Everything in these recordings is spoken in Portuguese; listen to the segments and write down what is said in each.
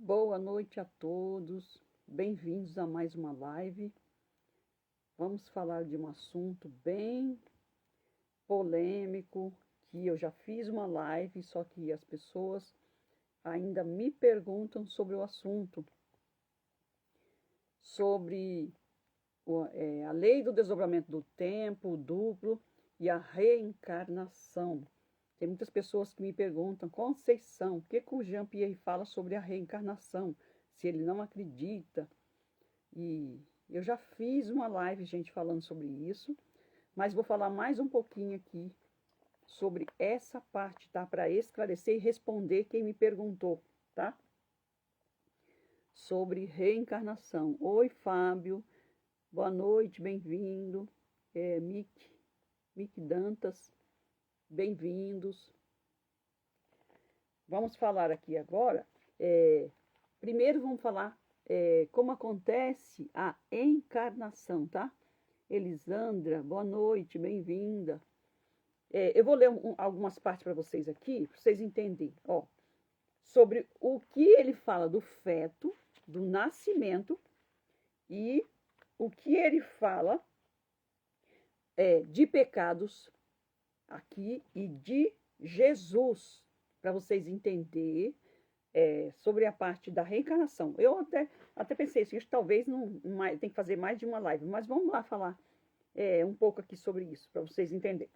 Boa noite a todos, bem-vindos a mais uma live. Vamos falar de um assunto bem polêmico, que eu já fiz uma live, só que as pessoas ainda me perguntam sobre o assunto, sobre a lei do desdobramento do tempo, o duplo e a reencarnação. Tem muitas pessoas que me perguntam, Conceição, o que o Jean-Pierre fala sobre a reencarnação? Se ele não acredita. E eu já fiz uma live, gente, falando sobre isso, mas vou falar mais um pouquinho aqui sobre essa parte, tá? Para esclarecer e responder quem me perguntou, tá? Sobre reencarnação. Oi, Fábio. Boa noite, bem-vindo. Mick Dantas. Bem-vindos. Vamos falar aqui agora. Primeiro vamos falar como acontece a encarnação, tá? Elisandra, boa noite, bem-vinda. Eu vou ler algumas partes para vocês aqui, para vocês entenderem. Ó, sobre o que ele fala do feto, do nascimento, e o que ele fala de pecados aqui e de Jesus, para vocês entenderem sobre a parte da reencarnação. Eu até pensei assim, talvez não tem que fazer mais de uma live, mas vamos lá falar um pouco aqui sobre isso, para vocês entenderem.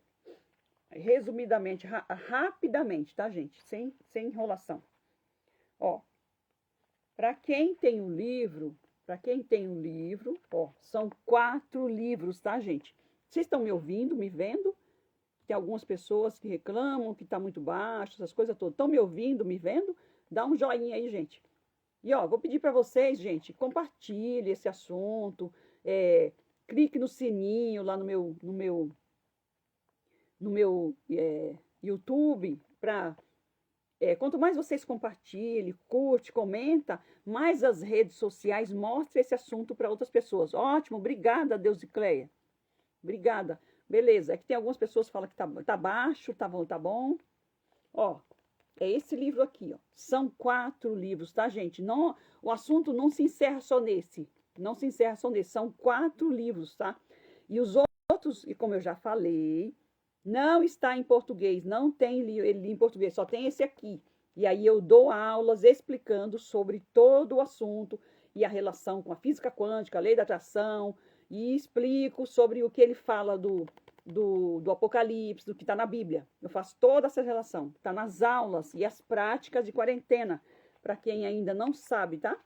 Resumidamente, rapidamente, tá, gente? Sem enrolação. Ó, para quem tem o livro, ó, são 4 livros, tá, gente? Vocês estão me ouvindo, me vendo? Tem algumas pessoas que reclamam que está muito baixo, essas coisas todas. Estão me ouvindo, me vendo? Dá um joinha aí, gente. E, ó, vou pedir para vocês, gente, compartilhe esse assunto, clique no sininho lá no meu YouTube, para... quanto mais vocês compartilhem, curte, comenta, mais as redes sociais mostram esse assunto para outras pessoas. Ótimo, obrigada, Deusicleia. Obrigada. Beleza, é que tem algumas pessoas que falam que tá baixo, tá bom. Ó, é esse livro aqui, ó. São 4 livros, tá, gente? Não, o assunto não se encerra só nesse. Não se encerra só nesse. São 4 livros, tá? E os outros, e como eu já falei, não está em português. Não tem ele em português, só tem esse aqui. E aí eu dou aulas explicando sobre todo o assunto e a relação com a física quântica, a lei da atração, e explico sobre o que ele fala do Apocalipse, do que está na Bíblia. Eu faço toda essa relação. Está nas aulas e as práticas de quarentena, para quem ainda não sabe, tá?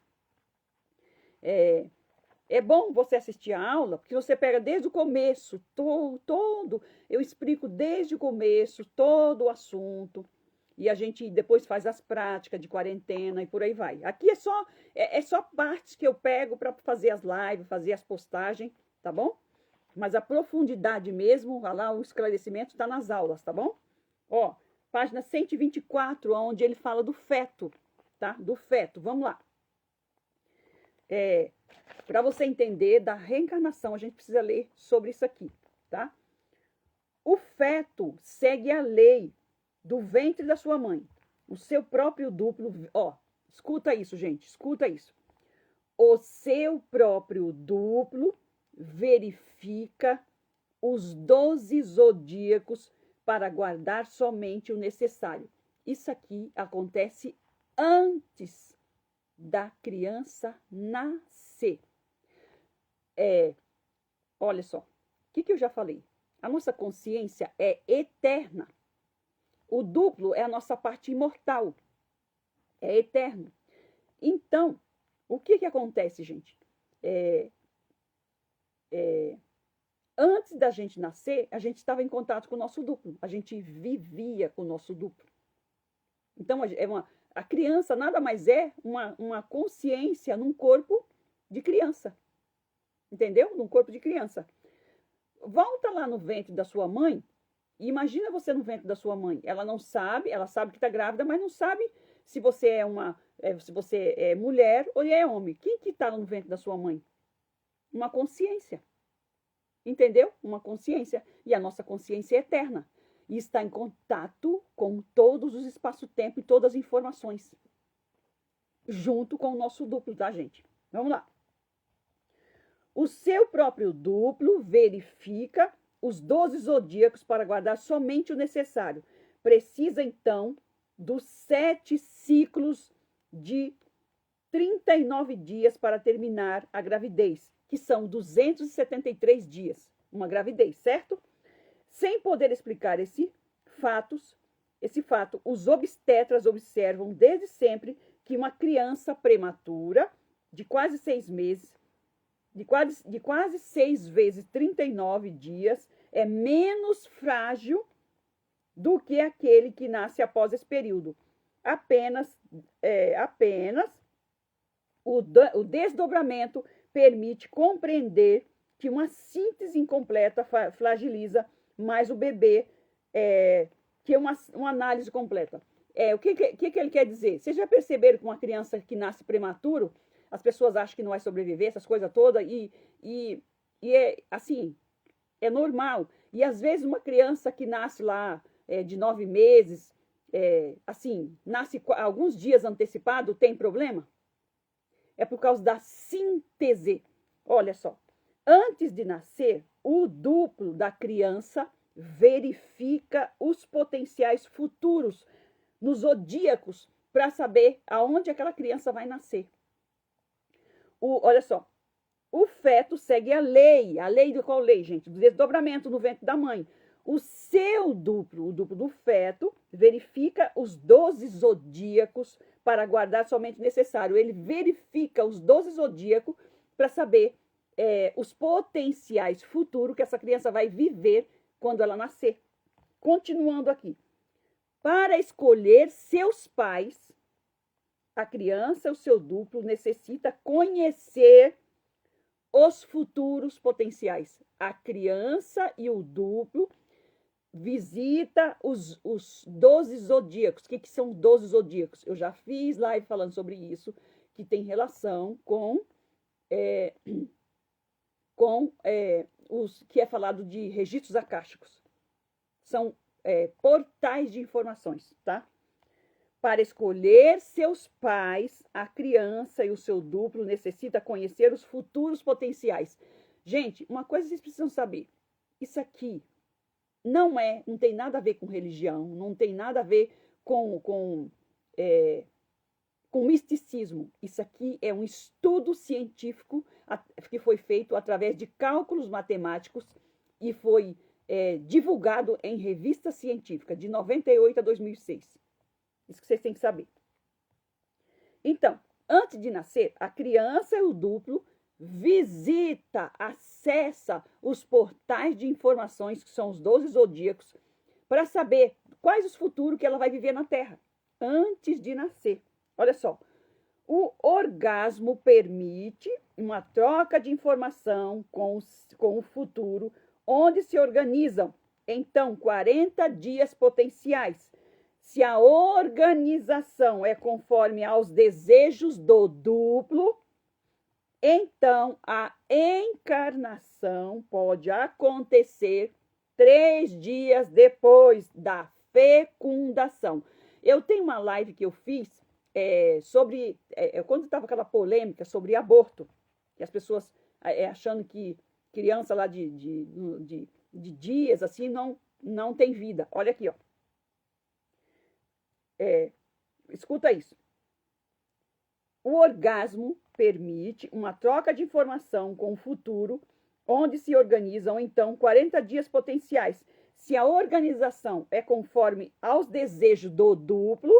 É bom você assistir a aula, porque você pega desde o começo, eu explico desde o começo todo o assunto, e a gente depois faz as práticas de quarentena e por aí vai. Aqui é só partes que eu pego para fazer as lives, fazer as postagens, tá bom? Mas a profundidade mesmo, lá o esclarecimento está nas aulas, tá bom? Ó, página 124, onde ele fala do feto, tá? Do feto, vamos lá. Para você entender da reencarnação, a gente precisa ler sobre isso aqui, tá? O feto segue a lei do ventre da sua mãe. O seu próprio duplo, ó, escuta isso, gente, escuta isso. O seu próprio duplo verifica os 12 zodíacos para guardar somente o necessário. Isso aqui acontece antes da criança nascer. Olha só, o que eu já falei? A nossa consciência é eterna. O duplo é a nossa parte imortal. É eterno. Então, o que acontece, gente? Antes da gente nascer, a gente estava em contato com o nosso duplo. A gente vivia com o nosso duplo. Então, a criança nada mais é uma consciência num corpo de criança. Entendeu? Num corpo de criança. Volta lá no ventre da sua mãe e imagina você no ventre da sua mãe. Ela não sabe, ela sabe que está grávida, mas não sabe se você se você é mulher ou é homem. Quem que está no ventre da sua mãe? Uma consciência. Entendeu? Uma consciência. E a nossa consciência é eterna. E está em contato com todos os espaço-tempo e todas as informações. junto com o nosso duplo, tá, gente? Vamos lá. O seu próprio duplo verifica os 12 zodíacos para guardar somente o necessário. Precisa, então, dos 7 ciclos de 39 dias para terminar a gravidez, que são 273 dias, uma gravidez, certo? Sem poder explicar esse fato, os obstetras observam desde sempre que uma criança prematura, de quase 6 meses, de quase 6 vezes 39 dias, é menos frágil do que aquele que nasce após esse período. Apenas o desdobramento permite compreender que uma síntese incompleta fragiliza mais o bebê que uma análise completa. O que ele quer dizer? Vocês já perceberam que uma criança que nasce prematuro, as pessoas acham que não vai sobreviver, essas coisas todas, e é assim, é normal. E às vezes uma criança que nasce lá de 9 meses, assim, nasce alguns dias antecipado, tem problema? É por causa da síntese. Olha só, antes de nascer, o duplo da criança verifica os potenciais futuros nos zodíacos para saber aonde aquela criança vai nascer. Olha só, o feto segue a lei de qual lei, gente? Do desdobramento no ventre da mãe. O seu duplo, o duplo do feto, verifica os 12 zodíacos para guardar somente o necessário. Ele verifica os 12 zodíacos para saber os potenciais futuros que essa criança vai viver quando ela nascer. Continuando aqui. Para escolher seus pais, a criança, o seu duplo, necessita conhecer os futuros potenciais. A criança e o duplo visita os 12 zodíacos. O que são 12 zodíacos? Eu já fiz live falando sobre isso, que tem relação com os que é falado de registros acásticos. São portais de informações, tá? Para escolher seus pais, a criança e o seu duplo necessita conhecer os futuros potenciais. Gente, uma coisa vocês precisam saber. Isso aqui não tem nada a ver com religião, não tem nada a ver com misticismo. Isso aqui é um estudo científico que foi feito através de cálculos matemáticos e foi divulgado em revista científica de 98 a 2006. Isso que vocês têm que saber. Então, antes de nascer, a criança e o duplo acessa os portais de informações, que são os 12 zodíacos, para saber quais os futuros que ela vai viver na Terra, antes de nascer. Olha só, o orgasmo permite uma troca de informação com o futuro, onde se organizam, então, 40 dias potenciais. Se a organização é conforme aos desejos do duplo, então a encarnação pode acontecer 3 dias depois da fecundação. Eu tenho uma live que eu fiz sobre, quando estava aquela polêmica sobre aborto, e as pessoas achando que criança lá de dias assim não tem vida. Olha aqui, ó. Escuta isso. O orgasmo permite uma troca de informação com o futuro, onde se organizam, então, 40 dias potenciais. Se a organização é conforme aos desejos do duplo,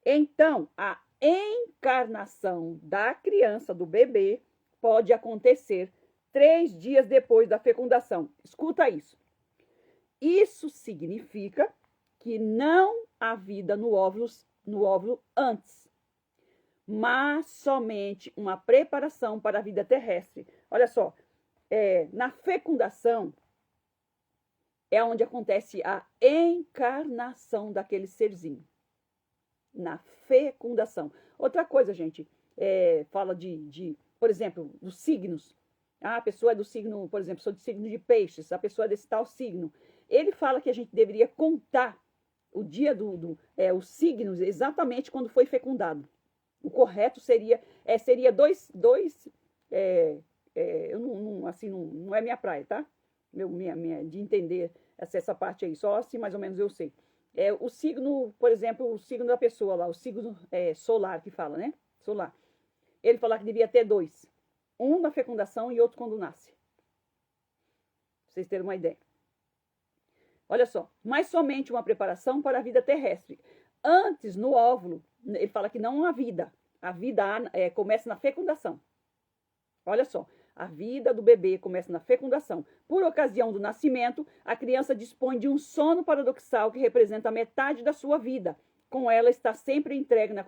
então a encarnação da criança, do bebê, pode acontecer 3 dias depois da fecundação. Escuta isso. Isso significa que não há vida no óvulo antes, mas somente uma preparação para a vida terrestre. Olha só, na fecundação é onde acontece a encarnação daquele serzinho. Na fecundação. Outra coisa, gente, fala por exemplo, dos signos. A pessoa é do signo, por exemplo, sou do signo de peixes, a pessoa é desse tal signo. Ele fala que a gente deveria contar o dia os signos exatamente quando foi fecundado. O correto seria dois eu assim, não é minha praia, tá? De entender essa parte aí, só assim mais ou menos eu sei. O signo, por exemplo, o signo da pessoa lá, o signo solar que fala, né? Solar. Ele falou que devia ter dois. Um na fecundação e outro quando nasce. Pra vocês terem uma ideia. Olha só, mas somente uma preparação para a vida terrestre. Antes, no óvulo, ele fala que não há vida. A vida começa na fecundação. Olha só, a vida do bebê começa na fecundação. Por ocasião do nascimento, a criança dispõe de um sono paradoxal que representa metade da sua vida. Como ela está sempre entregue na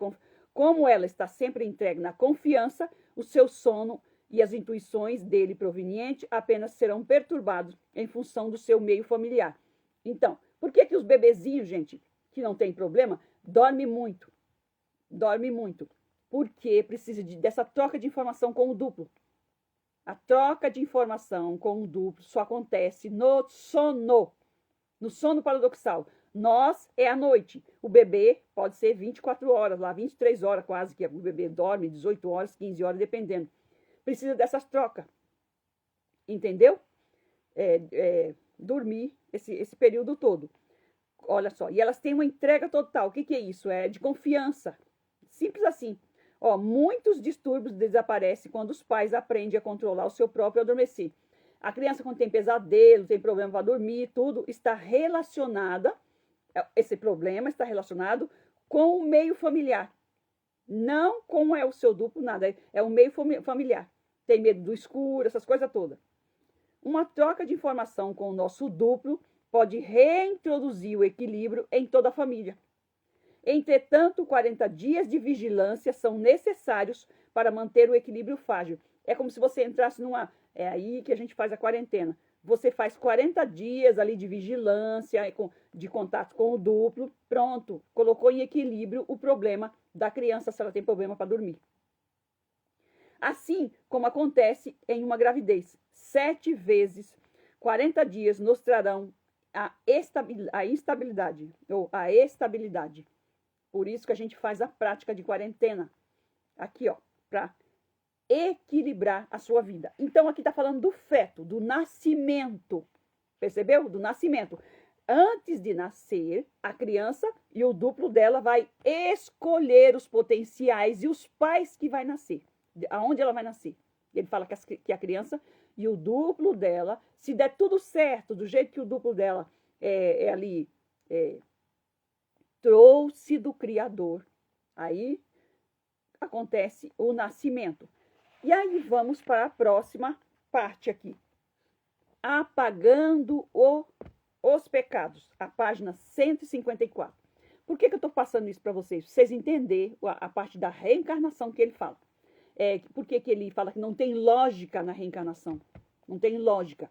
confiança, o seu sono e as intuições dele provenientes apenas serão perturbados em função do seu meio familiar. Então, por que os bebezinhos, gente, que não tem problema, dormem muito? Dorme muito. Porque precisa dessa troca de informação com o duplo. A troca de informação com o duplo só acontece no sono paradoxal. Nós é à noite. O bebê pode ser 24 horas, lá 23 horas quase, que o bebê dorme, 18 horas, 15 horas, dependendo. Precisa dessas trocas. Entendeu? Dormir esse período todo. Olha só, e elas têm uma entrega total. O que é isso? É de confiança. Simples assim. Ó, muitos distúrbios desaparecem quando os pais aprendem a controlar o seu próprio adormecer. A criança, quando tem pesadelo, tem problema para dormir, tudo está relacionada, esse problema está relacionado com o meio familiar. Não com o seu duplo, nada. É o meio familiar. Tem medo do escuro, essas coisas todas. Uma troca de informação com o nosso duplo pode reintroduzir o equilíbrio em toda a família. Entretanto, 40 dias de vigilância são necessários para manter o equilíbrio frágil. É como se você entrasse numa... É aí que a gente faz a quarentena. Você faz 40 dias ali de vigilância, de contato com o duplo. Pronto, colocou em equilíbrio o problema da criança, se ela tem problema para dormir. Assim como acontece em uma gravidez. 7 vezes, 40 dias nos trarão a instabilidade, ou a estabilidade. Por isso que a gente faz a prática de quarentena. Aqui, ó, para equilibrar a sua vida. Então, aqui está falando do feto, do nascimento. Percebeu? Do nascimento. Antes de nascer, a criança e o duplo dela vai escolher os potenciais e os pais que vai nascer. Aonde ela vai nascer. Ele fala que a criança e o duplo dela, se der tudo certo, do jeito que o duplo dela trouxe do Criador. Aí acontece o nascimento. E aí vamos para a próxima parte aqui. Apagando os pecados. A página 154. Por que eu estou passando isso para vocês? Para vocês entenderem a parte da reencarnação que ele fala. Por que ele fala que não tem lógica na reencarnação? Não tem lógica.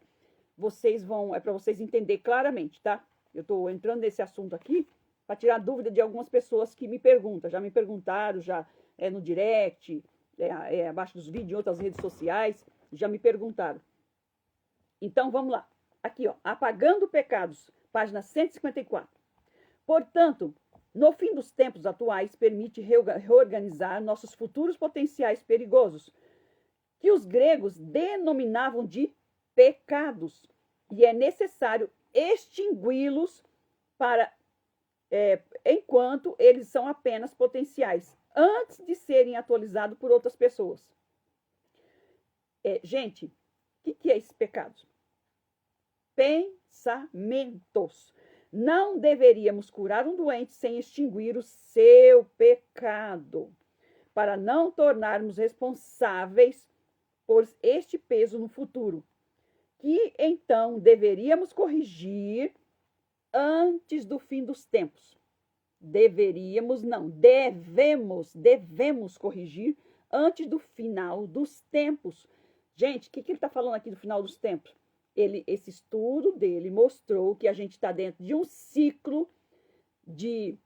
É para vocês entenderem claramente, tá? Eu estou entrando nesse assunto aqui para tirar dúvida de algumas pessoas que me perguntam. Já me perguntaram, já no direct, abaixo dos vídeos, em outras redes sociais, já me perguntaram. Então, vamos lá. Aqui, ó, Apagando Pecados, página 154. Portanto, no fim dos tempos atuais, permite reorganizar nossos futuros potenciais perigosos, que os gregos denominavam de pecados, e é necessário extingui-los enquanto eles são apenas potenciais, antes de serem atualizados por outras pessoas. Gente, o que é esses pecados? Pensamentos. Não deveríamos curar um doente sem extinguir o seu pecado, para não tornarmos responsáveis por este peso no futuro, que então deveríamos corrigir antes do fim dos tempos. Devemos corrigir antes do final dos tempos. Gente, o que ele está falando aqui do final dos tempos? Esse estudo dele mostrou que a gente está dentro de um ciclo de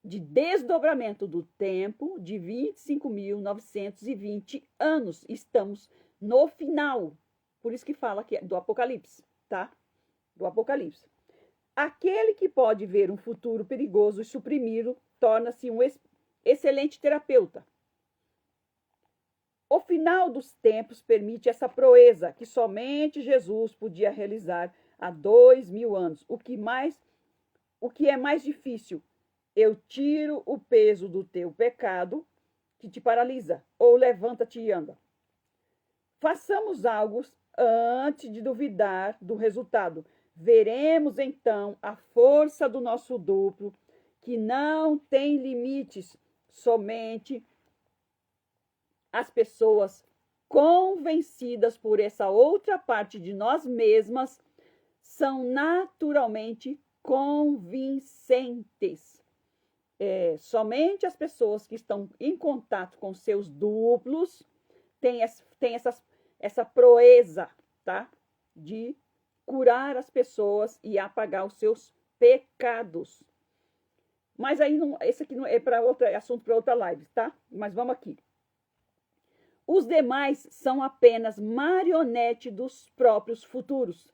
desdobramento do tempo de 25.920 anos. Estamos no final. Por isso que fala que é do Apocalipse, tá? Do Apocalipse. Aquele que pode ver um futuro perigoso e suprimi-lo torna-se um excelente terapeuta. O final dos tempos permite essa proeza que somente Jesus podia realizar há 2000 anos. O que é mais difícil? Eu tiro o peso do teu pecado que te paralisa, ou levanta-te e anda. Façamos algo antes de duvidar do resultado. Veremos então a força do nosso duplo, que não tem limites. Somente as pessoas convencidas por essa outra parte de nós mesmas são naturalmente convincentes. Somente as pessoas que estão em contato com seus duplos têm essa proeza, tá? De curar as pessoas e apagar os seus pecados. Mas aí, esse aqui não é assunto para outra live, tá? Mas vamos aqui. Os demais são apenas marionete dos próprios futuros,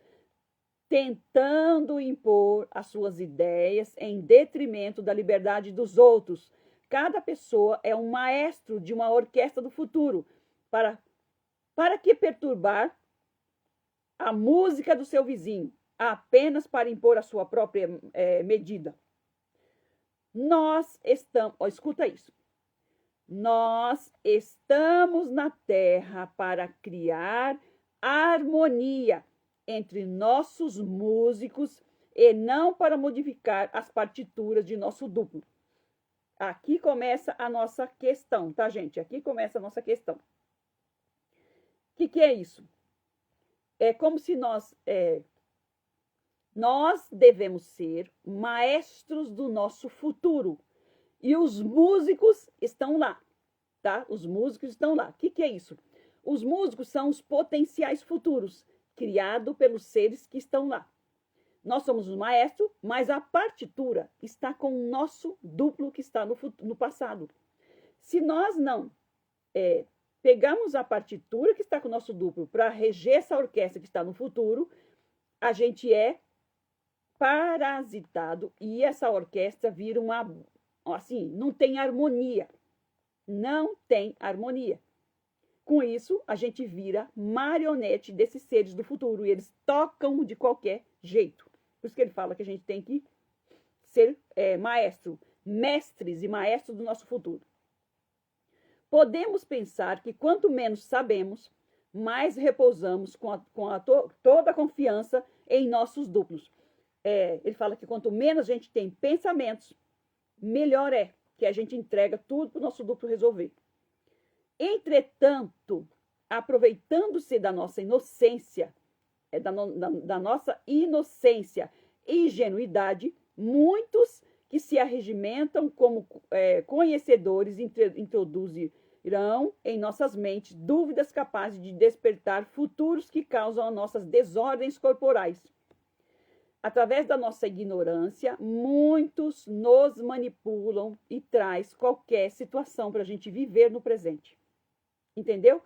tentando impor as suas ideias em detrimento da liberdade dos outros. Cada pessoa é um maestro de uma orquestra do futuro. Para que perturbar a música do seu vizinho, apenas para impor a sua própria medida? Nós estamos, escuta isso. Nós estamos na Terra para criar harmonia entre nossos músicos e não para modificar as partituras de nosso duplo. Aqui começa a nossa questão, tá, gente? Aqui começa a nossa questão. O que é isso? É como se nós devemos ser maestros do nosso futuro. E os músicos estão lá, tá? Os músicos estão lá. O que é isso? Os músicos são os potenciais futuros, criados pelos seres que estão lá. Nós somos o maestro, mas a partitura está com o nosso duplo que está no passado. Se nós não pegamos a partitura que está com o nosso duplo para reger essa orquestra que está no futuro, a gente é parasitado e essa orquestra vira assim, não tem harmonia. Não tem harmonia. Com isso, a gente vira marionete desses seres do futuro e eles tocam de qualquer jeito. Por isso que ele fala que a gente tem que ser mestres e maestros do nosso futuro. Podemos pensar que quanto menos sabemos, mais repousamos toda a confiança em nossos duplos. Ele fala que quanto menos a gente tem pensamentos, melhor é que a gente entrega tudo para o nosso duplo resolver. Entretanto, aproveitando-se da nossa inocência, da nossa inocência e ingenuidade, muitos que se arregimentam como conhecedores introduzirão em nossas mentes dúvidas capazes de despertar futuros que causam as nossas desordens corporais. Através da nossa ignorância, muitos nos manipulam e traz qualquer situação para a gente viver no presente. Entendeu?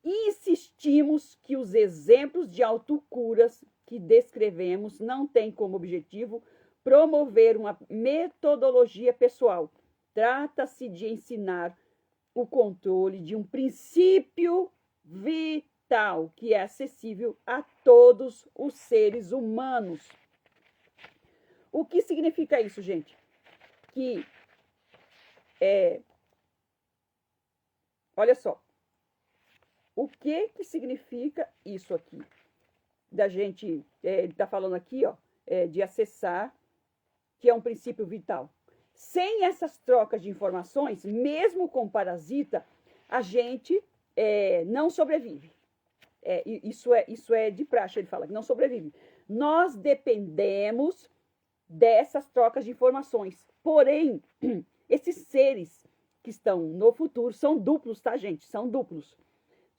E insistimos que os exemplos de autocuras que descrevemos não têm como objetivo promover uma metodologia pessoal. Trata-se de ensinar o controle de um princípio vital que é acessível a todos os seres humanos. O que significa isso, gente? Que, olha só, o que significa isso aqui? Da gente, ele está falando aqui, ó, de acessar, que é um princípio vital. Sem essas trocas de informações, mesmo com parasita, a gente não sobrevive. Isso é de praxe, ele fala, que não sobrevive. Nós dependemos dessas trocas de informações. Porém, esses seres que estão no futuro são duplos, tá, gente? São duplos.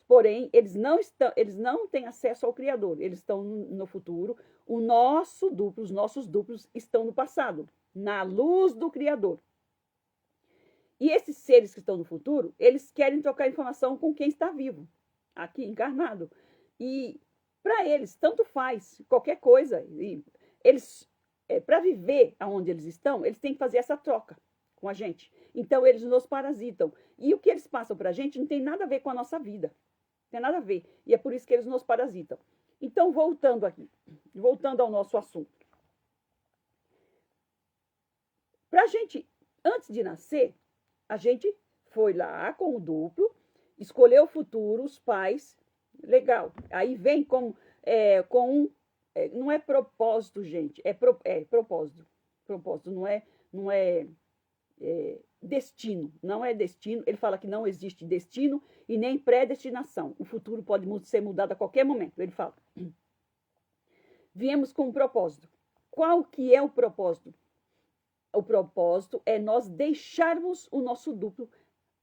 Porém, eles não têm acesso ao Criador. Eles estão no futuro. Os nossos duplos estão no passado, na luz do Criador. E esses seres que estão no futuro, eles querem trocar informação com quem está vivo, aqui encarnado. E para eles, tanto faz qualquer coisa. Eles para viver aonde eles estão, eles têm que fazer essa troca com a gente. Então, eles nos parasitam. E o que eles passam para a gente não tem nada a ver com a nossa vida. Não tem nada a ver. E é por isso que eles nos parasitam. Então, voltando aqui, voltando ao nosso assunto. Pra gente, antes de nascer, a gente foi lá com o duplo, escolheu o futuro, os pais, legal. Aí vem não é propósito, gente, é propósito. Propósito, não é destino, não é destino. Ele fala que não existe destino e nem predestinação. O futuro pode ser mudado a qualquer momento, ele fala. Viemos com um propósito. Qual que é o propósito? O propósito é nós deixarmos o nosso duplo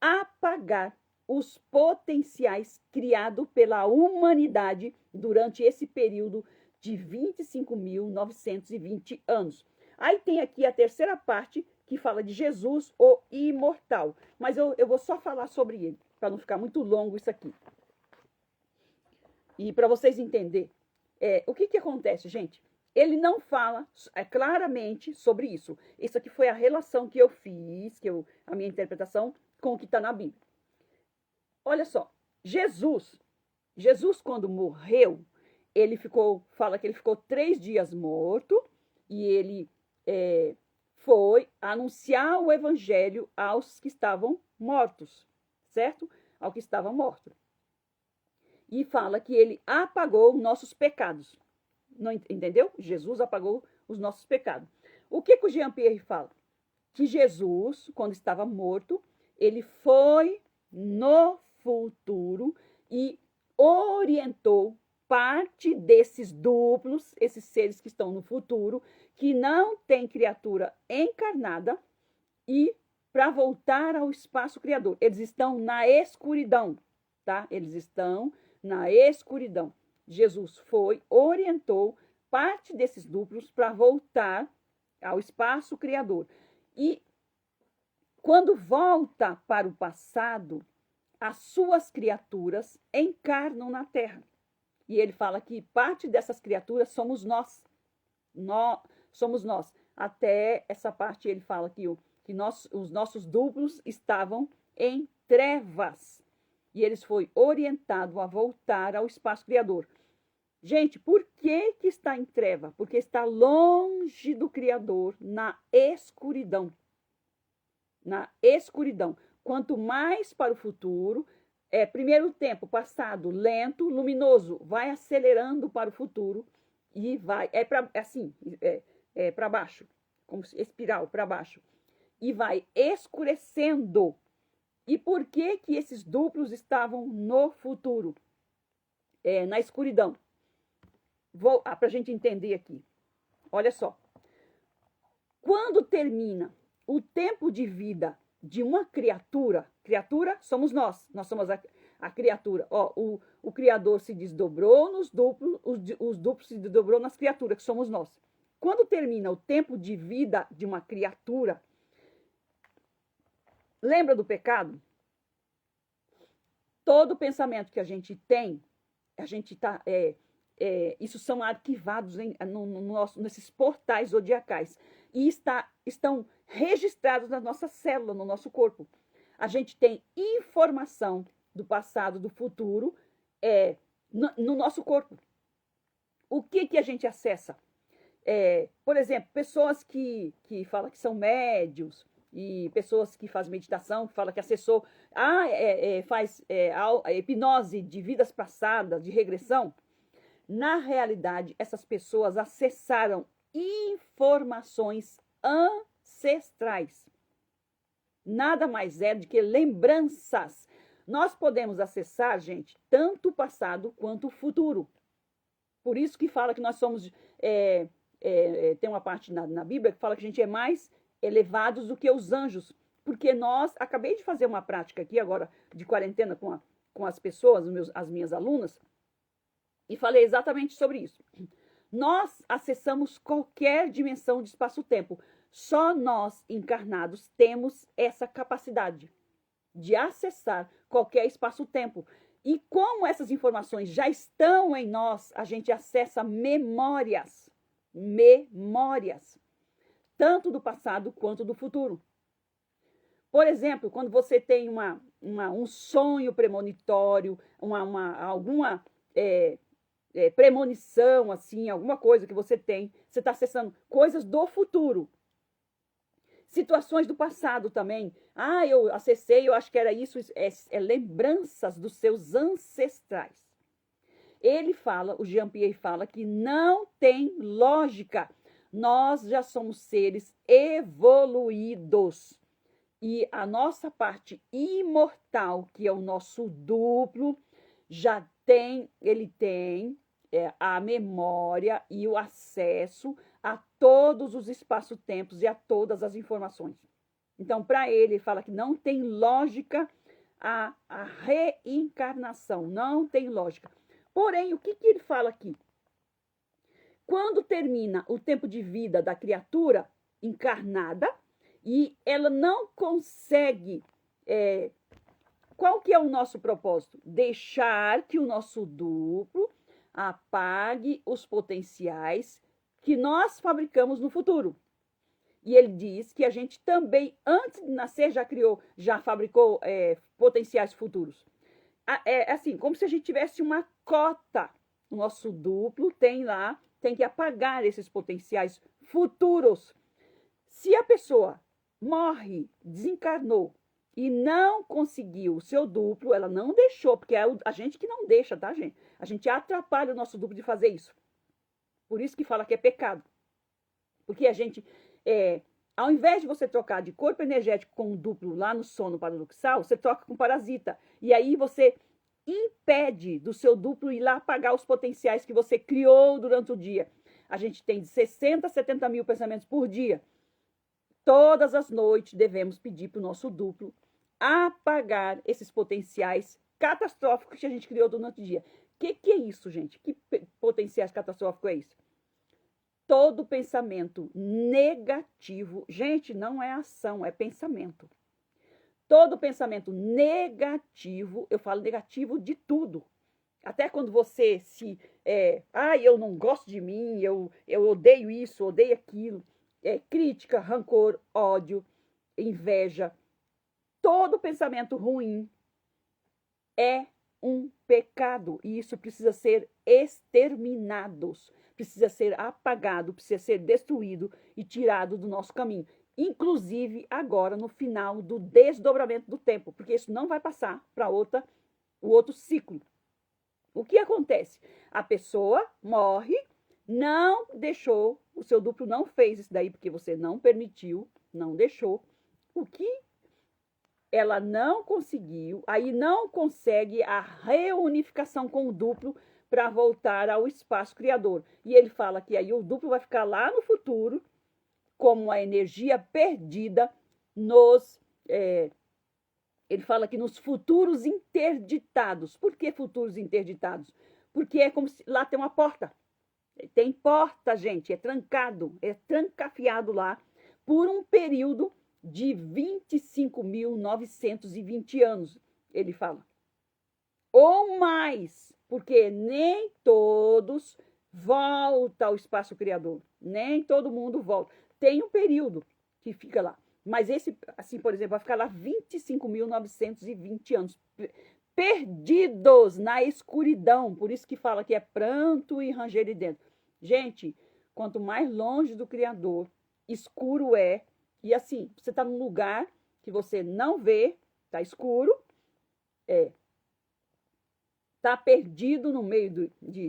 apagar os potenciais criados pela humanidade durante esse período de 25.920 anos. Aí tem aqui a terceira parte que fala de Jesus, o imortal. Mas eu vou só falar sobre ele, para não ficar muito longo isso aqui. E para vocês entenderem, o que acontece, gente? Ele não fala claramente sobre isso. Isso aqui foi a relação que eu fiz, a minha interpretação com o que está na Bíblia. Olha só, Jesus quando morreu, fala que ele ficou 3 dias morto e ele foi anunciar o evangelho aos que estavam mortos, certo? Ao que estavam mortos. E fala que ele apagou nossos pecados. Não entendeu? Jesus apagou os nossos pecados. O que o Jean-Pierre fala? Que Jesus, quando estava morto, ele foi no futuro e orientou parte desses duplos, esses seres que estão no futuro, que não tem criatura encarnada, e para voltar ao espaço criador. Eles estão na escuridão, tá? Eles estão na escuridão. Jesus orientou parte desses duplos para voltar ao espaço criador. E quando volta para o passado, as suas criaturas encarnam na Terra. E ele fala que parte dessas criaturas somos nós. Somos nós. Até essa parte ele fala que os nossos duplos estavam em trevas. E eles foram orientados a voltar ao espaço criador. Gente, por que está em treva? Porque está longe do Criador, na escuridão. Na escuridão. Quanto mais para o futuro, primeiro tempo, passado, lento, luminoso, vai acelerando para o futuro e vai, para baixo, como espiral, para baixo. E vai escurecendo. E por que esses duplos estavam no futuro? Na escuridão. Para a gente entender aqui. Olha só. Quando termina o tempo de vida de uma criatura somos nós somos a criatura. O Criador se desdobrou nos duplos, os duplos se desdobrou nas criaturas, que somos nós. Quando termina o tempo de vida de uma criatura, lembra do pecado? Todo pensamento que a gente tem, a gente está... isso são arquivados nesses portais zodiacais e estão registrados na nossa célula, no nosso corpo. A gente tem informação do passado, do futuro, no nosso corpo. O que a gente acessa? Por exemplo, pessoas que falam que são médiuns e pessoas que fazem meditação, que falam que acessou, faz a hipnose de vidas passadas, de regressão. Na realidade, essas pessoas acessaram informações ancestrais. Nada mais é do que lembranças. Nós podemos acessar, gente, tanto o passado quanto o futuro. Por isso que fala que nós somos... tem uma parte na Bíblia que fala que a gente é mais elevados do que os anjos. Porque acabei de fazer uma prática aqui agora de quarentena com as pessoas, as minhas alunas, e falei exatamente sobre isso. Nós acessamos qualquer dimensão de espaço-tempo. Só nós, encarnados, temos essa capacidade de acessar qualquer espaço-tempo. E como essas informações já estão em nós, a gente acessa memórias. Memórias. Tanto do passado quanto do futuro. Por exemplo, quando você tem um sonho premonitório, alguma premonição, assim, alguma coisa que você tem, você está acessando coisas do futuro. Situações do passado também. Ah, eu acessei, eu acho que era isso, lembranças dos seus ancestrais. Ele fala, o Jean-Pierre fala que não tem lógica. Nós já somos seres evoluídos. E a nossa parte imortal, que é o nosso duplo, ele tem a memória e o acesso a todos os espaços-tempos e a todas as informações. Então, para ele fala que não tem lógica a reencarnação, não tem lógica. Porém, o que ele fala aqui? Quando termina o tempo de vida da criatura encarnada e ela não consegue... qual que é o nosso propósito? Deixar que o nosso duplo apague os potenciais que nós fabricamos no futuro. E ele diz que a gente também, antes de nascer, já fabricou potenciais futuros. É assim, como se a gente tivesse uma cota. O nosso duplo tem que apagar esses potenciais futuros. Se a pessoa morre, desencarnou e não conseguiu o seu duplo, ela não deixou, porque é a gente que não deixa, tá, gente? A gente atrapalha o nosso duplo de fazer isso. Por isso que fala que é pecado. Porque a gente, ao invés de você trocar de corpo energético com um duplo lá no sono paradoxal, você troca com parasita. E aí você impede do seu duplo ir lá apagar os potenciais que você criou durante o dia. A gente tem de 60 a 70 mil pensamentos por dia. Todas as noites devemos pedir para o nosso duplo apagar esses potenciais catastróficos que a gente criou durante o dia. O que é isso, gente? Que potenciais catastróficos é isso? Todo pensamento negativo, gente, não é ação, é pensamento. Todo pensamento negativo, eu falo negativo de tudo. Até quando você eu não gosto de mim, eu odeio isso, odeio aquilo. Crítica, rancor, ódio, inveja. Todo pensamento ruim é um pecado e isso precisa ser exterminado, precisa ser apagado, precisa ser destruído e tirado do nosso caminho. Inclusive agora no final do desdobramento do tempo, porque isso não vai passar para o outro ciclo. O que acontece? A pessoa morre, não deixou, o seu duplo não fez isso daí porque você não permitiu, não deixou. O que ela não conseguiu, aí não consegue a reunificação com o duplo para voltar ao espaço criador. E ele fala que aí o duplo vai ficar lá no futuro como a energia perdida ele fala que nos futuros interditados. Por que futuros interditados? Porque é como se lá tem uma porta. Tem porta, gente, é trancado, é trancafiado lá por um período de 25.920 anos, ele fala. Ou mais, porque nem todos voltam ao espaço criador, nem todo mundo volta. Tem um período que fica lá. Mas esse, assim, por exemplo, vai ficar lá 25.920 anos, perdidos na escuridão. Por isso que fala que é pranto e ranger de dentro. Gente, quanto mais longe do Criador, escuro é. E assim, você está num lugar que você não vê, está escuro, está perdido no meio de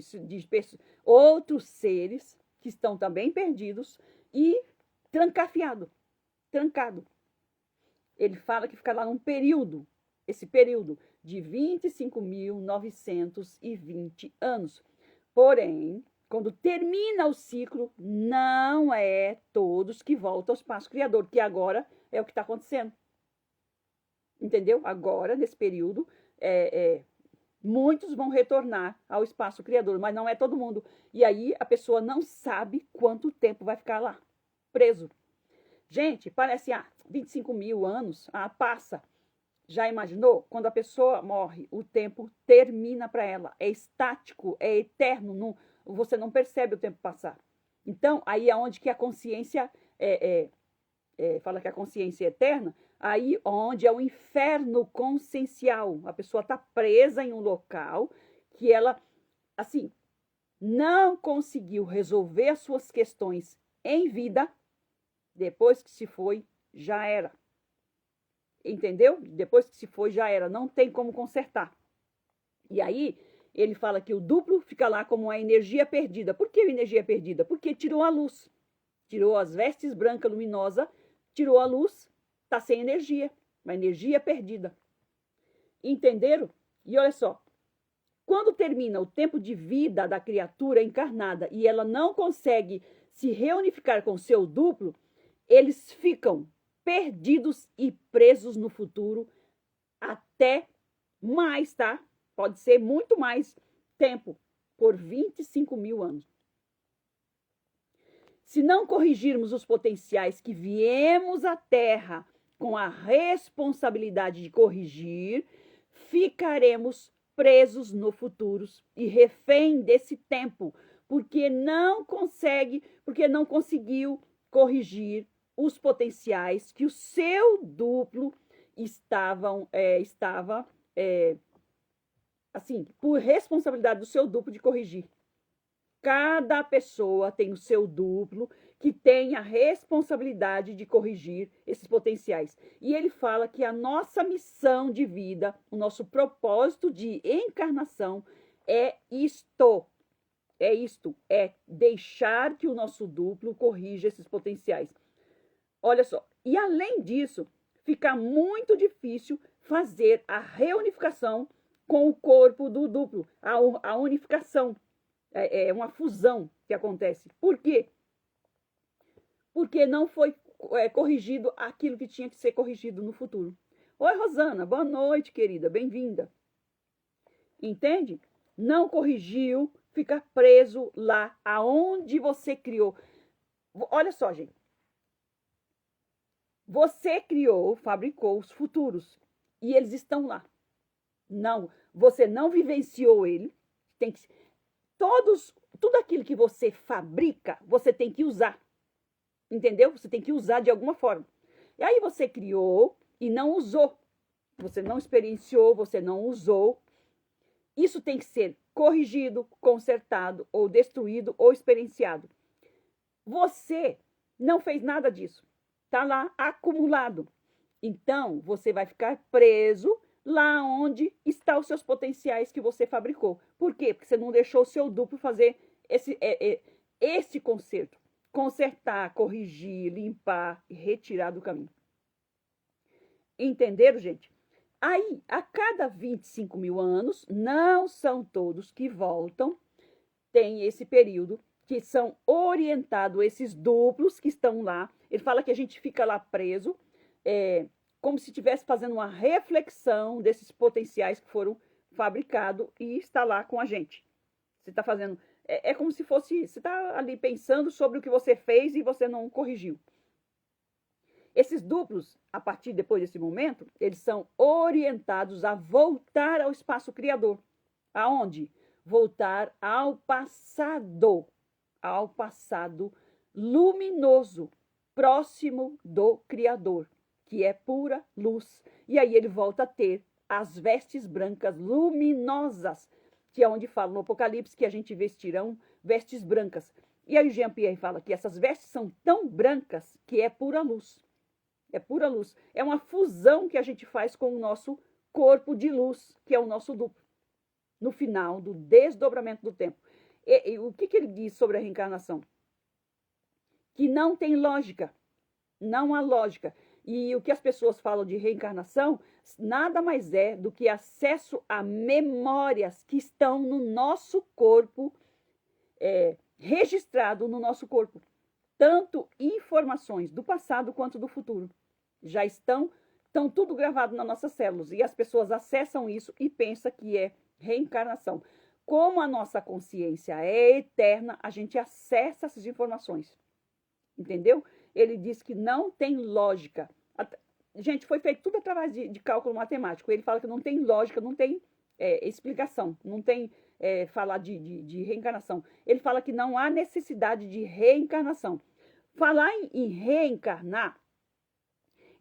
outros seres que estão também perdidos e trancado. Ele fala que fica lá num período, esse período de 25.920 anos. Porém, quando termina o ciclo, não é todos que voltam ao espaço criador, que agora é o que está acontecendo. Entendeu? Agora, nesse período, muitos vão retornar ao espaço criador, mas não é todo mundo. E aí a pessoa não sabe quanto tempo vai ficar lá, preso. Gente, parece 25 mil anos, passa. Já imaginou? Quando a pessoa morre, o tempo termina para ela. É estático, é eterno, você não percebe o tempo passar. Então, aí é onde que a consciência fala que a consciência é eterna, Aí onde é o inferno consciencial. A pessoa está presa em um local que ela, assim, não conseguiu resolver as suas questões em vida, depois que se foi, já era. Entendeu? Depois que se foi, já era. Não tem como consertar. E aí, ele fala que o duplo fica lá como uma energia perdida. Por que energia perdida? Porque tirou a luz. Tirou as vestes brancas luminosas, tirou a luz, está sem energia. Uma energia perdida. Entenderam? E olha só. Quando termina o tempo de vida da criatura encarnada e ela não consegue se reunificar com seu duplo, eles ficam perdidos e presos no futuro até mais, tá? Pode ser muito mais tempo, por 25 mil anos. Se não corrigirmos os potenciais que viemos à Terra com a responsabilidade de corrigir, ficaremos presos no futuro e refém desse tempo, porque não conseguiu corrigir os potenciais que o seu duplo estava assim, por responsabilidade do seu duplo de corrigir. Cada pessoa tem o seu duplo que tem a responsabilidade de corrigir esses potenciais. E ele fala que a nossa missão de vida, o nosso propósito de encarnação é isto. É deixar que o nosso duplo corrija esses potenciais. Olha só, e além disso, fica muito difícil fazer a reunificação com o corpo do duplo, a unificação. É uma fusão que acontece. Por quê? Porque não foi corrigido aquilo que tinha que ser corrigido no futuro. Oi, Rosana, boa noite, querida, bem-vinda. Entende? Não corrigiu, fica preso lá aonde você criou. Olha só, gente. Você criou, fabricou os futuros e eles estão lá. Não, você não vivenciou ele. Tem que tudo aquilo que você fabrica, você tem que usar. Entendeu? Você tem que usar de alguma forma. E aí você criou e não usou. Você não experienciou, você não usou. Isso tem que ser corrigido, consertado, ou destruído, ou experienciado. Você não fez nada disso. Está lá acumulado. Então, você vai ficar preso lá onde estão os seus potenciais que você fabricou. Por quê? Porque você não deixou o seu duplo fazer esse conserto. Consertar, corrigir, limpar e retirar do caminho. Entenderam, gente? Aí, a cada 25 mil anos, não são todos que voltam, tem esse período que são orientados esses duplos que estão lá. Ele fala que a gente fica lá preso, como se estivesse fazendo uma reflexão desses potenciais que foram fabricados e está lá com a gente. Você está fazendo... É como se fosse... Você está ali pensando sobre o que você fez e você não corrigiu. Esses duplos, a partir depois desse momento, eles são orientados a voltar ao espaço criador. Aonde? Voltar ao passado luminoso, próximo do Criador, que é pura luz. E aí ele volta a ter as vestes brancas luminosas, que é onde fala no Apocalipse que a gente vestirão vestes brancas. E aí Jean-Pierre fala que essas vestes são tão brancas que é pura luz. É pura luz. É uma fusão que a gente faz com o nosso corpo de luz, que é o nosso duplo, no final do desdobramento do tempo. E o que ele diz sobre a reencarnação? Que não tem lógica. Não há lógica. E o que as pessoas falam de reencarnação nada mais é do que acesso a memórias que estão no nosso corpo, registrado no nosso corpo. Tanto informações do passado quanto do futuro. Já estão tudo gravado nas nossas células. E as pessoas acessam isso e pensam que é reencarnação. Como a nossa consciência é eterna, a gente acessa essas informações. Entendeu? Ele diz que não tem lógica. Gente, foi feito tudo através de cálculo matemático. Ele fala que não tem lógica, não tem explicação, não tem falar de reencarnação. Ele fala que não há necessidade de reencarnação. Falar em reencarnar,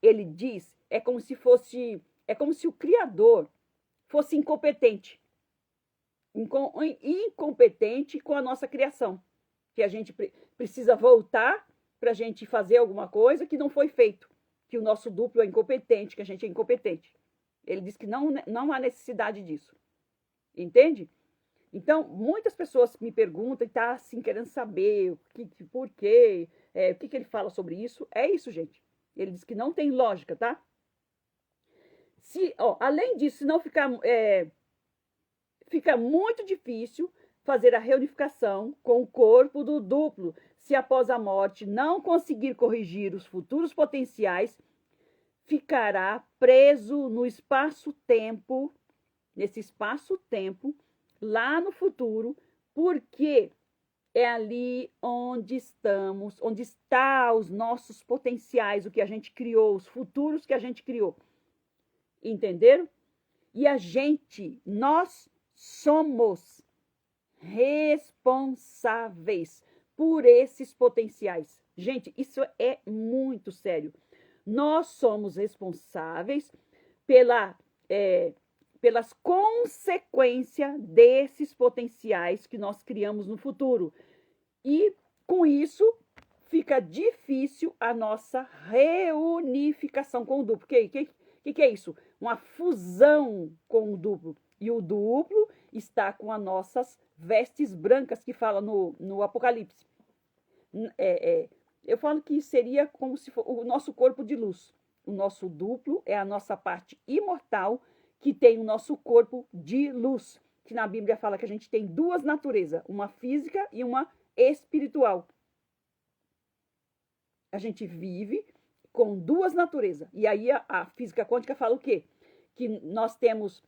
ele diz é como se o Criador fosse incompetente. Incompetente com a nossa criação. Que a gente precisa voltar para a gente fazer alguma coisa que não foi feito. Que o nosso duplo é incompetente, que a gente é incompetente. Ele diz que não há necessidade disso. Entende? Então, muitas pessoas me perguntam e tá assim, querendo saber por quê, o que ele fala sobre isso. É isso, gente. Ele diz que não tem lógica, tá? Além disso, se não ficar fica muito difícil fazer a reunificação com o corpo do duplo, se após a morte não conseguir corrigir os futuros potenciais, ficará preso no espaço-tempo, nesse espaço-tempo, lá no futuro, porque é ali onde estamos, onde estão os nossos potenciais, o que a gente criou, os futuros que a gente criou. Entenderam? E nós somos responsáveis por esses potenciais. Gente, isso é muito sério. Nós somos responsáveis pelas consequências desses potenciais que nós criamos no futuro. E, com isso, fica difícil a nossa reunificação com o duplo. O que é isso? Uma fusão com o duplo. E o duplo está com as nossas vestes brancas, que fala no Apocalipse. Eu falo que seria como se fosse o nosso corpo de luz. O nosso duplo é a nossa parte imortal, que tem o nosso corpo de luz, que na Bíblia fala que a gente tem duas naturezas, uma física e uma espiritual. A gente vive com duas naturezas. E aí a física quântica fala o quê? Que nós temos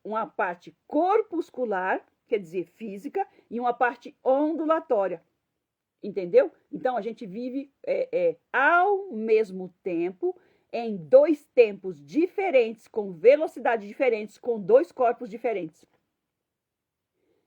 uma parte corpuscular, quer dizer, física, e uma parte ondulatória. Entendeu? Então, a gente vive ao mesmo tempo, em dois tempos diferentes, com velocidades diferentes, com dois corpos diferentes.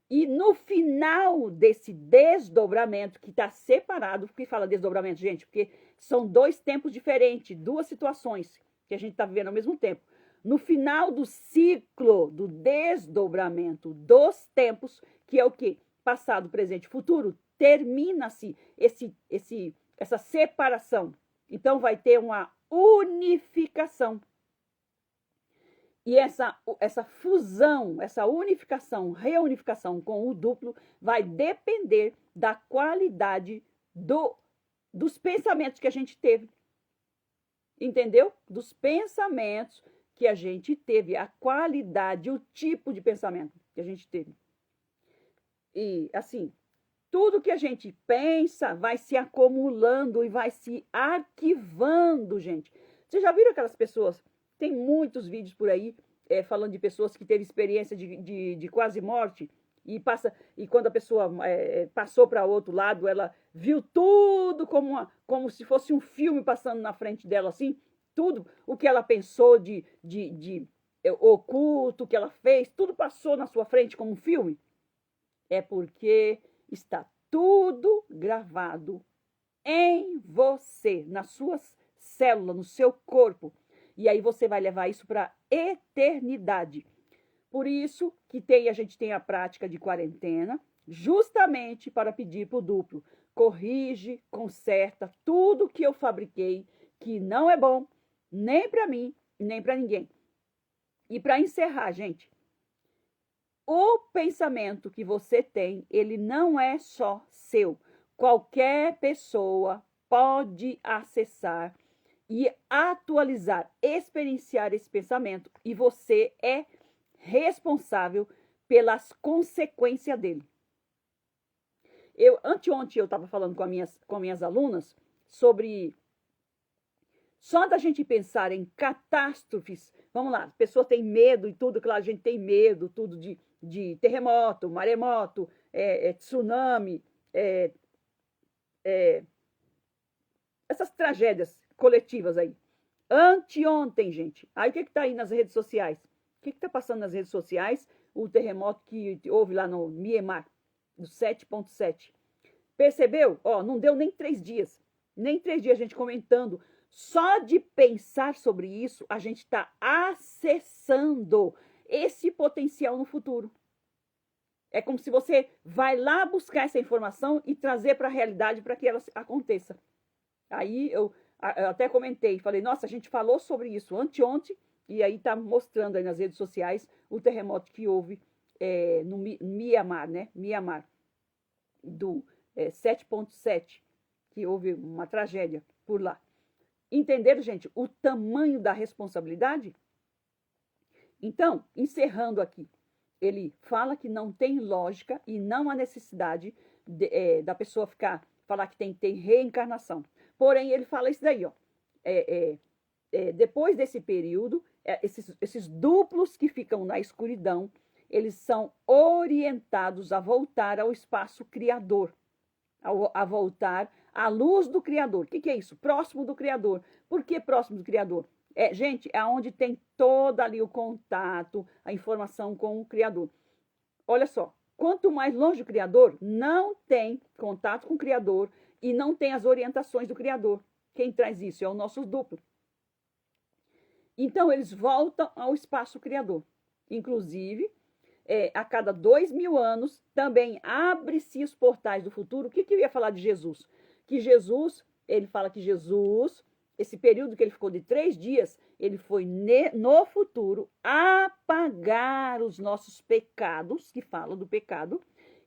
E no final desse desdobramento, que está separado, por que fala desdobramento, gente? Porque são dois tempos diferentes, duas situações que a gente está vivendo ao mesmo tempo. No final do ciclo do desdobramento dos tempos, que é o quê? Passado, presente e futuro, termina-se essa separação. Então, vai ter uma unificação. E essa fusão, essa unificação, reunificação com o duplo vai depender da qualidade dos pensamentos que a gente teve. Entendeu? Dos pensamentos que a gente teve, a qualidade, o tipo de pensamento que a gente teve. E, assim, tudo que a gente pensa vai se acumulando e vai se arquivando, gente. Vocês já viram aquelas pessoas? Tem muitos vídeos por aí falando de pessoas que teve experiência de quase morte e quando a pessoa passou para o outro lado, ela viu tudo como se fosse um filme passando na frente dela, assim, tudo o que ela pensou de oculto, que ela fez, tudo passou na sua frente como um filme. É porque está tudo gravado em você, nas suas células, no seu corpo. E aí você vai levar isso para a eternidade. Por isso que a gente tem a prática de quarentena, justamente para pedir para o duplo: corrige, conserta tudo que eu fabriquei, que não é bom, nem para mim, nem para ninguém. E para encerrar, gente, o pensamento que você tem, ele não é só seu. Qualquer pessoa pode acessar e atualizar, experienciar esse pensamento, e você é responsável pelas consequências dele. Anteontem eu estava falando com minhas alunas sobre só da gente pensar em catástrofes. Vamos lá, as pessoas têm medo e tudo, claro, a gente tem medo, tudo de terremoto, maremoto, tsunami, essas tragédias coletivas aí. Anteontem, gente. Aí o que está aí nas redes sociais? O que está passando nas redes sociais? O terremoto que houve lá no Myanmar, do 7,7. Percebeu? Não deu nem 3 dias. Nem 3 dias a gente comentando Só de pensar sobre isso, a gente está acessando esse potencial no futuro. É como se você vai lá buscar essa informação e trazer para a realidade para que ela aconteça. Aí eu até comentei, falei, nossa, a gente falou sobre isso anteontem, e aí está mostrando aí nas redes sociais o terremoto que houve no Mianmar, né? Mianmar, do 7,7, que houve uma tragédia por lá. Entenderam, gente, o tamanho da responsabilidade? Então, encerrando aqui, ele fala que não tem lógica e não há necessidade da pessoa falar que tem reencarnação. Porém, ele fala isso daí, ó. Depois desse período, esses duplos que ficam na escuridão, eles são orientados a voltar ao espaço criador, a voltar à luz do Criador. O que é isso? Próximo do Criador. Por que próximo do Criador? Gente, é onde tem todo ali o contato, a informação com o Criador. Olha só, quanto mais longe do Criador, não tem contato com o Criador e não tem as orientações do Criador. Quem traz isso? É o nosso duplo. Então, eles voltam ao espaço criador. Inclusive, a cada 2000 anos, também abre-se os portais do futuro. O que eu ia falar de Jesus? Que Jesus, ele fala que Jesus, esse período que ele ficou de 3 dias, ele foi no futuro apagar os nossos pecados, que fala do pecado,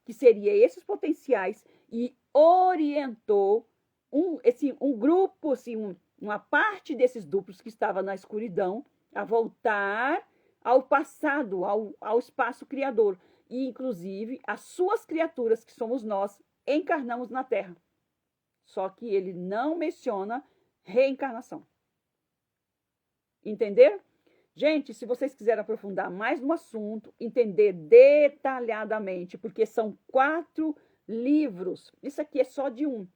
que seria esses potenciais, e orientou um grupo, assim, uma parte desses duplos que estava na escuridão a voltar ao passado, ao espaço criador. E, inclusive, as suas criaturas, que somos nós, encarnamos na Terra. Só que ele não menciona reencarnação. Entenderam? Gente, se vocês quiserem aprofundar mais no assunto, entender detalhadamente, porque são 4 livros, isso aqui é só de um.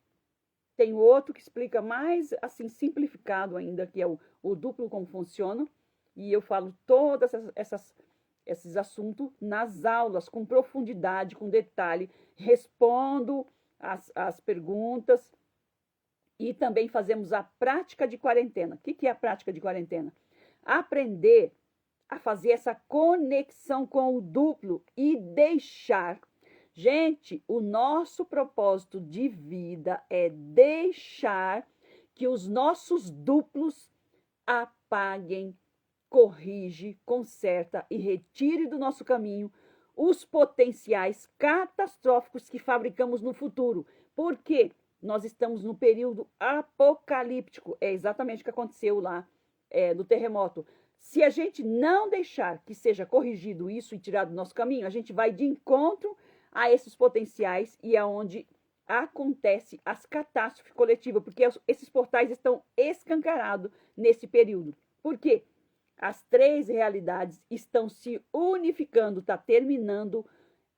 Tem outro que explica mais, assim, simplificado ainda, que é o duplo como funciona. E eu falo todos esses assuntos nas aulas, com profundidade, com detalhe. Respondo as perguntas. E também fazemos a prática de quarentena. O que é a prática de quarentena? Aprender a fazer essa conexão com o duplo e deixar. Gente, o nosso propósito de vida é deixar que os nossos duplos apaguem, corrige, conserta e retire do nosso caminho os potenciais catastróficos que fabricamos no futuro. Por quê? Nós estamos no período apocalíptico. É exatamente o que aconteceu lá no terremoto. Se a gente não deixar que seja corrigido isso e tirado do nosso caminho, a gente vai de encontro a esses potenciais e aonde acontece as catástrofes coletivas, porque esses portais estão escancarados nesse período. Por quê? As 3 realidades estão se unificando, está terminando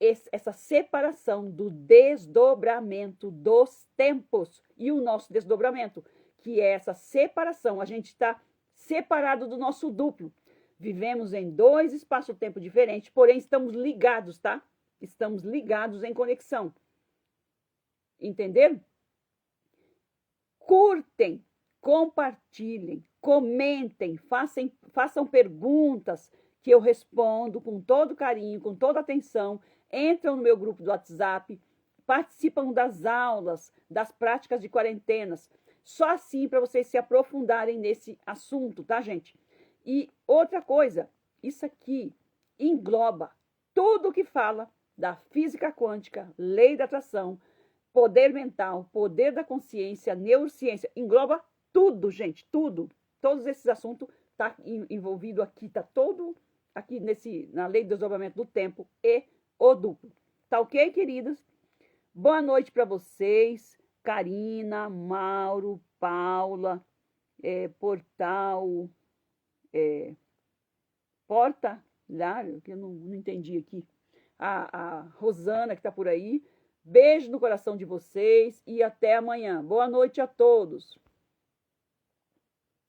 essa separação do desdobramento dos tempos e o nosso desdobramento, que é essa separação. A gente está separado do nosso duplo. Vivemos em 2 espaço-tempo diferentes, porém estamos ligados, tá? Estamos ligados em conexão. Entenderam? Curtem, compartilhem, comentem, façam perguntas que eu respondo com todo carinho, com toda atenção. Entram no meu grupo do WhatsApp, participam das aulas, das práticas de quarentenas. Só assim para vocês se aprofundarem nesse assunto, tá, gente? E outra coisa, isso aqui engloba tudo que fala da física quântica, lei da atração, poder mental, poder da consciência, neurociência, engloba tudo, gente, tudo. Todos esses assuntos tá envolvido aqui, tá todo aqui na lei do desdobramento do tempo e o duplo. Tá ok, queridos? Boa noite para vocês, Karina, Mauro, Paula, Portal, Porta, lá, que eu não entendi aqui. A Rosana, que está por aí. Beijo no coração de vocês e até amanhã. Boa noite a todos.